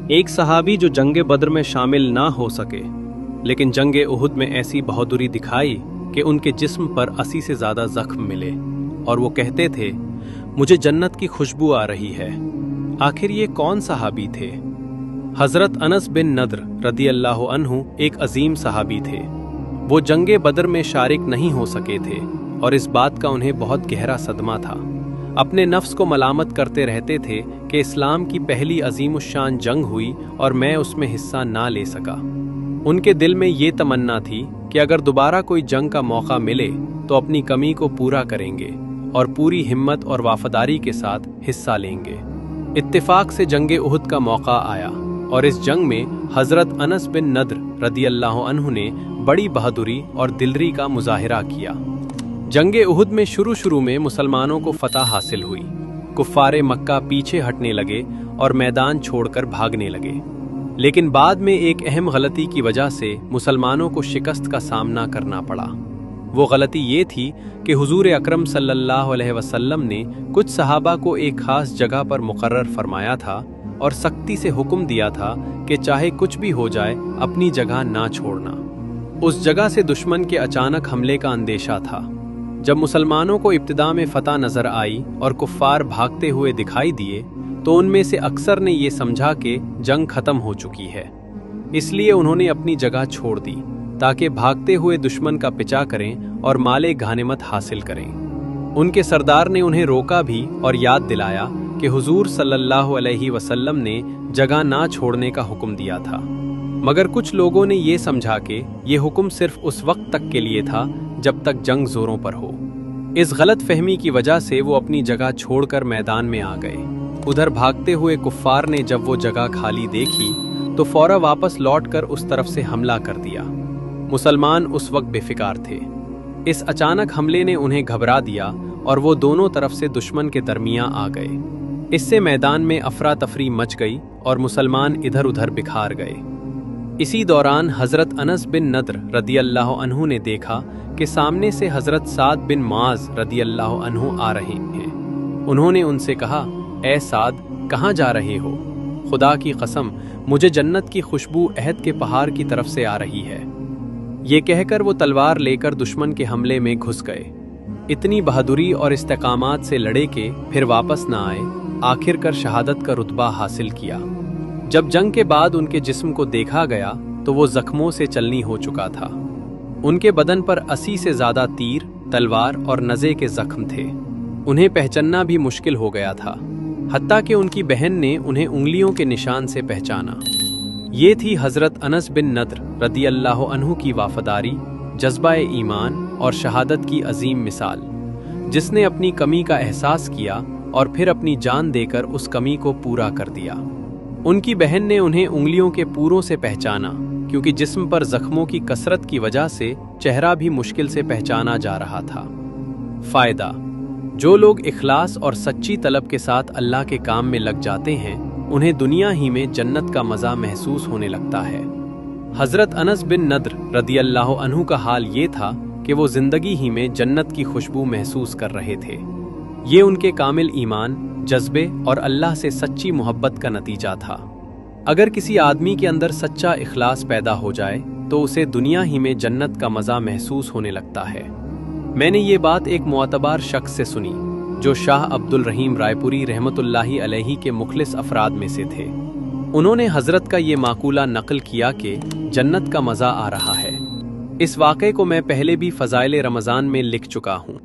ایک صحابی جو जंग बद्र में शामिल ना हो सके लेकिन जंग उहुद में ऐसी बहादुरी दिखाई कि उनके जिस्म पर 80 से ज़्यादा जख्म मिले और वो कहते थे मुझे जन्नत की खुशबू आ रही है। आखिर ये कौन सहाबी थे? हज़रत अनस बिन नद्र रदी अल्लाह अन्हु एक अजीम सहाबी थे। वो जंग बद्र में शारिक नहीं हो सके थे और इस बात का उन्हें बहुत गहरा सदमा था। अपने नफ्स को मलामत करते रहते थे कि इस्लाम की पहली अजीमुश्शान जंग हुई और मैं उसमें हिस्सा ना ले सका। उनके दिल में ये तमन्ना थी कि अगर दोबारा कोई जंग का मौका मिले तो अपनी कमी को पूरा करेंगे और पूरी हिम्मत और वफादारी के साथ हिस्सा लेंगे। इत्तेफाक से जंग उहुद का मौका आया और इस जंग में हज़रत अनस बिन नद्र रदी अल्लाह अन्हु ने बड़ी बहादुरी और दिलरी का मुजाहिरा किया। जंग उहुद में शुरू में मुसलमानों को फतह हासिल हुई। कुफ्फारे मक्का पीछे हटने लगे और मैदान छोड़कर भागने लगे, लेकिन बाद में एक अहम गलती की वजह से मुसलमानों को शिकस्त का सामना करना पड़ा। वो गलती ये थी कि हुजूर अकरम सल्लल्लाहु अलैहि वसल्लम ने कुछ सहाबा को एक खास जगह पर मुकर्रर फरमाया था और सख्ती से हुक्म दिया था कि चाहे कुछ भी हो जाए अपनी जगह ना छोड़ना। उस जगह से दुश्मन के अचानक हमले का अंदेशा था। जब मुसलमानों को इब्तिदा में फतह नजर आई और कुफ्फार भागते हुए दिखाई दिए तो उनमें से अक्सर ने ये समझा कि जंग खत्म हो चुकी है, इसलिए उन्होंने अपनी जगह छोड़ दी ताकि भागते हुए दुश्मन का पिछा करें और माले गनीमत हासिल करें। उनके सरदार ने उन्हें रोका भी और याद दिलाया कि हुजूर सल्लल्लाहु अलैहि वसल्लम ने जगह ना छोड़ने का हुक्म दिया था, मगर कुछ लोगों ने ये समझा कि ये हुक्म सिर्फ उस वक्त तक के लिए था जब तक जंग जोरों पर हो। इस गलत फहमी की वजह से वो अपनी जगह छोड़कर मैदान में आ गए। उधर भागते हुए कुफ्फार ने जब वो जगह खाली देखी तो फौरन वापस लौटकर उस तरफ से हमला कर दिया। मुसलमान उस वक्त बेफिकार थे। इस अचानक हमले ने उन्हें घबरा दिया और वो दोनों तरफ से दुश्मन के दरमियां आ गए। इससे मैदान में अफरा तफरी मच गई और मुसलमान इधर उधर बिखार गए। इसी दौरान हज़रत अनस बिन नद्र रदी अल्लाह अन्हु ने देखा कि सामने से हज़रत साद बिन माज रदी अल्लाह अन्हु आ रहे हैं। उन्होंने उनसे कहा, ए साद, कहाँ जा रहे हो? खुदा की कसम, मुझे जन्नत की खुशबू अहद के पहाड़ की तरफ से आ रही है। ये कहकर वो तलवार लेकर दुश्मन के हमले में घुस गए। इतनी बहादुरी और इस्तेकामात से लड़े के फिर वापस न आए, आखिरकार शहादत का रुतबा हासिल किया। जब जंग के बाद उनके जिस्म को देखा गया तो वो जख्मों से चलनी हो चुका था। उनके बदन पर 80 से ज्यादा तीर, तलवार और नज़े के जख्म थे। उन्हें पहचानना भी मुश्किल हो गया था, हत्ता कि उनकी बहन ने उन्हें उंगलियों के निशान से पहचाना। ये थी हज़रत अनस बिन नद्र रदी अल्लाह अन्हु की वफादारी, जज्बा ईमान और शहादत की अजीम मिसाल, जिसने अपनी कमी का एहसास किया और फिर अपनी जान देकर उस कमी को पूरा कर दिया। उनकी बहन ने उन्हें उंगलियों के पूरों से पहचाना क्योंकि जिस्म पर जख्मों की कसरत की वजह से चेहरा भी मुश्किल से पहचाना जा रहा था। फायदा: जो लोग इखलास और सच्ची तलब के साथ अल्लाह के काम में लग जाते हैं उन्हें दुनिया ही में जन्नत का मज़ा महसूस होने लगता है। हज़रत अनस बिन नद्र रदी अल्लाह अन्हु का हाल ये था कि वो ज़िंदगी ही में जन्नत की खुशबू महसूस कर रहे थे। ये उनके कामिल ईमान, जज्बे और अल्लाह से सच्ची मोहब्बत का नतीजा था। अगर किसी आदमी के अंदर सच्चा इखलास पैदा हो जाए तो उसे दुनिया ही में जन्नत का मज़ा महसूस होने लगता है। मैंने ये बात एक मुअतबर शख्स से सुनी जो शाह अब्दुल रहीम रायपुरी रहमतुल्लाहि अलैहि के मुखलिस अफराद में से थे। उन्होंने हज़रत का ये माकूला नकल किया कि जन्नत का मज़ा आ रहा है। इस वाक़े को मैं पहले भी फ़ज़ाइल रमज़ान में लिख चुका हूँ।